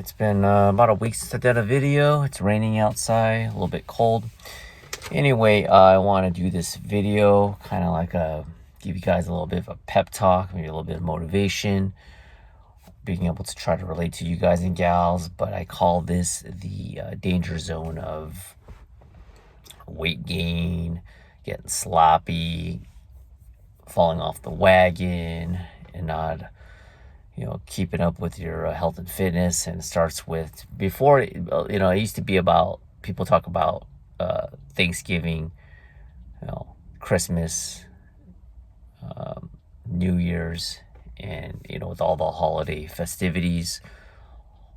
It's been about a week since I did a video. It's raining outside, a little bit cold. Anyway, I want to do this video, kind of like give you guys a little bit of a pep talk, maybe a little bit of motivation, being able to try to relate to you guys and gals. But I call this the danger zone of weight gain, getting sloppy, falling off the wagon, and not keeping up with your health and fitness. And it starts with before, it used to be about people talk about Thanksgiving, Christmas, New Year's, and with all the holiday festivities,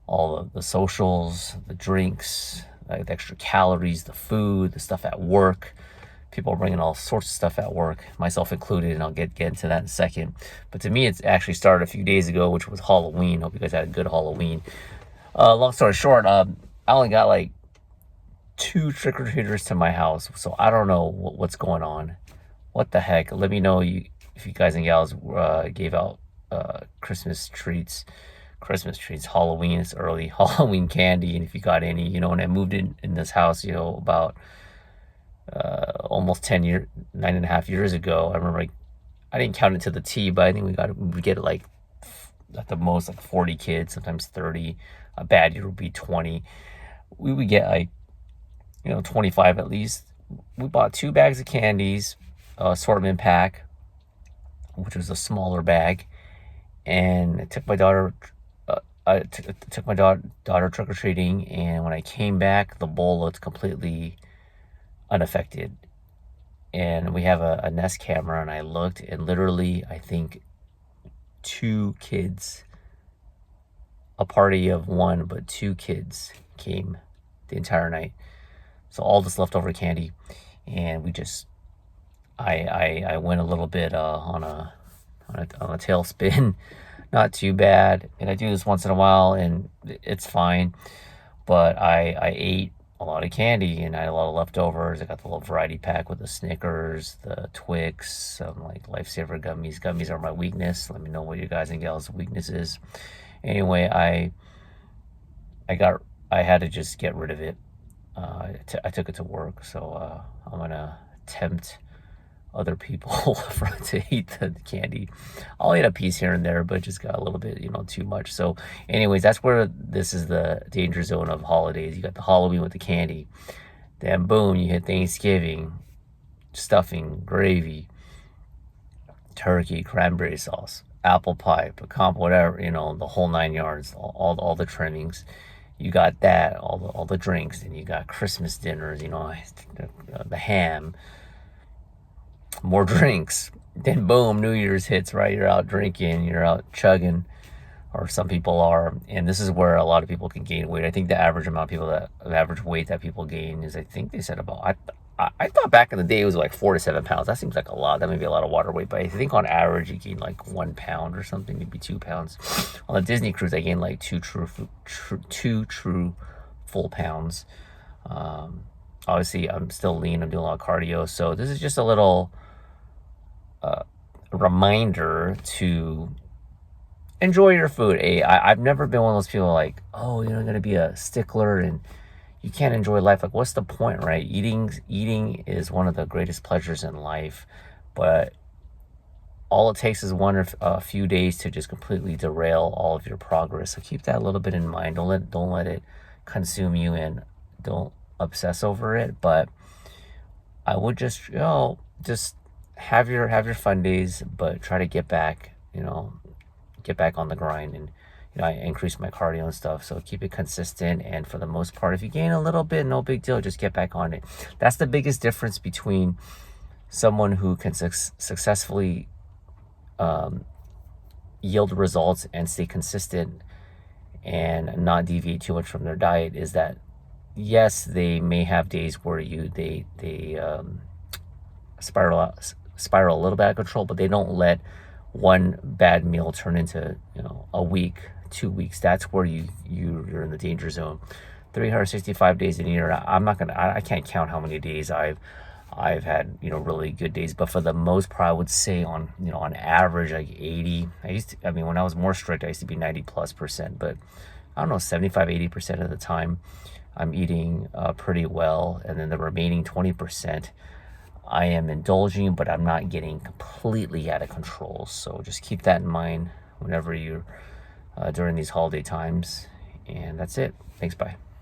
all of the socials, the drinks, the extra calories, the food, the stuff at work. People are bringing all sorts of stuff at work, myself included, and I'll get into that in a second. But to me, it's actually started a few days ago, which was Halloween. Hope you guys had a good Halloween. Long story short, I only got like 2 trick-or-treaters to my house, so I don't know what's going on. What the heck? Let me know if you guys and gals gave out Christmas treats, Halloween. It's early. Halloween candy, and if you got any. When I moved in this house, about almost 9.5 years ago. I remember I didn't count it to the T, but I think we get like at the most like 40 kids, sometimes 30. A bad year would be 20. We would get like 25 at least. We bought 2 bags of candies, assortment pack, which was a smaller bag, and I took my daughter. Took my daughter trick or treating, and when I came back, the bowl looked completely unaffected. And we have a Nest camera, and I looked, and literally I think 2 kids, a party of 1, but 2 kids came the entire night. So all this leftover candy, and we just I went a little bit on a tailspin. Not too bad, and I do this once in a while, and it's fine. But I ate a lot of candy, and I had a lot of leftovers. I got the little variety pack with the Snickers, the Twix, some like Lifesaver gummies. Gummies are my weakness. Let me know what you guys and gals' weakness is. Anyway, I had to just get rid of it. I took it to work, so I'm gonna tempt other people to eat the candy. I'll eat a piece here and there, but it just got a little bit, too much. So anyways, that's where this is the danger zone of holidays. You got the Halloween with the candy. Then boom, you hit Thanksgiving, stuffing, gravy, turkey, cranberry sauce, apple pie, pecan, whatever, the whole 9 yards, all the trimmings. You got that, all the drinks, and you got Christmas dinners, the ham, more drinks. Then boom, New Year's hits, right? You're out drinking, you're out chugging, or some people are. And this is where a lot of people can gain weight. I think the average amount of people the average weight that people gain is, I think they said about, I thought back in the day it was like 4 to 7 pounds. That seems like a lot. That may be a lot of water weight, but I think on average you gain like 1 pound or something, maybe 2 pounds. On the Disney cruise, I gained like two true full pounds. Obviously, I'm still lean. I'm doing a lot of cardio, so this is just a little reminder to enjoy your food. I've never been one of those people like, oh, I'm gonna be a stickler and you can't enjoy life. Like, what's the point, right? Eating is one of the greatest pleasures in life, but all it takes is a few days to just completely derail all of your progress. So keep that a little bit in mind. Don't let it consume you, and don't obsess over it. But I would just have your fun days, but try to get back on the grind. And I increase my cardio and stuff, so keep it consistent. And for the most part, if you gain a little bit, no big deal, just get back on it. That's the biggest difference between someone who can successfully yield results and stay consistent and not deviate too much from their diet, is that yes, they may have days where they spiral a little bit out of control, but they don't let one bad meal turn into a week, 2 weeks. That's where you're in the danger zone. 365 days in a year. I can't count how many days I've had really good days, but for the most part, I would say on average like 80. When I was more strict, I used to be 90+%, but I don't know, 75-80% of the time, I'm eating pretty well. And then the remaining 20%, I am indulging, but I'm not getting completely out of control. So just keep that in mind whenever you're during these holiday times. And that's it. Thanks. Bye.